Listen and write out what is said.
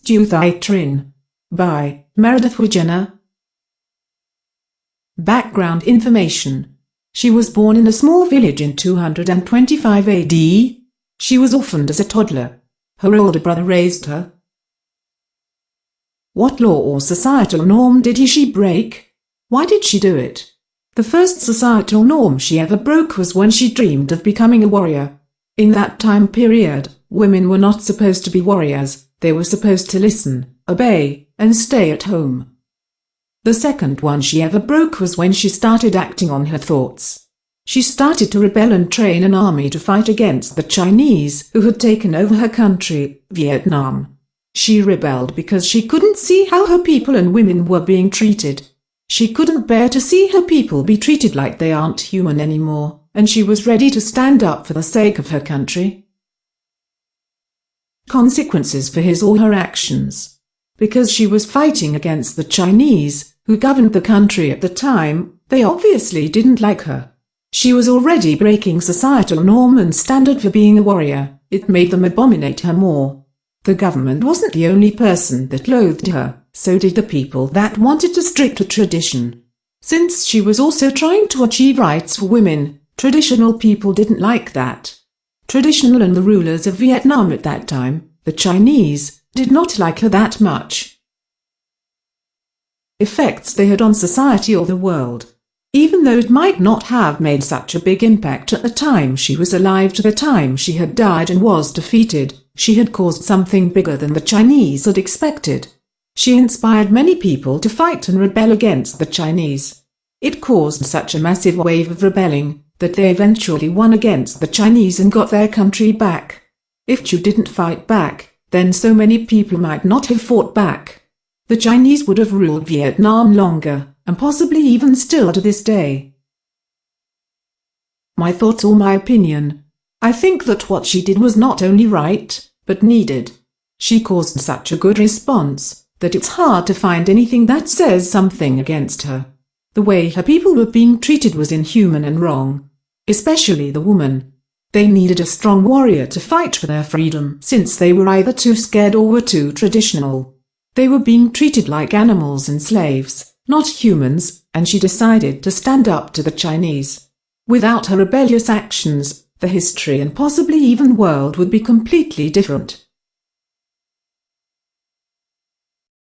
Trieu Thi Trinh. By Meredith Wigener. Background information. She was born in a small village in 225 AD. She was orphaned as a toddler. Her older brother raised her. What law or societal norm did she break? Why did she do it? The first societal norm she ever broke was when she dreamed of becoming a warrior. In that time period, women were not supposed to be warriors. They were supposed to listen, obey, and stay at home. The second one she ever broke was when she started acting on her thoughts. She started to rebel and train an army to fight against the Chinese who had taken over her country, Vietnam. She rebelled because she couldn't see how her people and women were being treated. She couldn't bear to see her people be treated like they aren't human anymore, and she was ready to stand up for the sake of her country. Consequences for his or her actions. Because she was fighting against the Chinese, who governed the country at the time, they obviously didn't like her. She was already breaking societal norm and standard for being a warrior. It made them abominate her more. The government wasn't the only person that loathed her, so did the people that wanted to strict a tradition. Since she was also trying to achieve rights for women, traditional people didn't like that. Traditional and the rulers of Vietnam at that time, the Chinese, did not like her that much. Effects they had on society or the world. Even though it might not have made such a big impact at the time she was alive to the time she had died and was defeated, she had caused something bigger than the Chinese had expected. She inspired many people to fight and rebel against the Chinese. It caused such a massive wave of rebelling that they eventually won against the Chinese and got their country back. If you didn't fight back, then so many people might not have fought back. The Chinese would have ruled Vietnam longer, and possibly even still to this day. My thoughts or my opinion. I think that what she did was not only right, but needed. She caused such a good response that it's hard to find anything that says something against her. The way her people were being treated was inhuman and wrong. Especially the woman. They needed a strong warrior to fight for their freedom, since they were either too scared or were too traditional. They were being treated like animals and slaves, not humans, and she decided to stand up to the Chinese. Without her rebellious actions, the history and possibly even world would be completely different.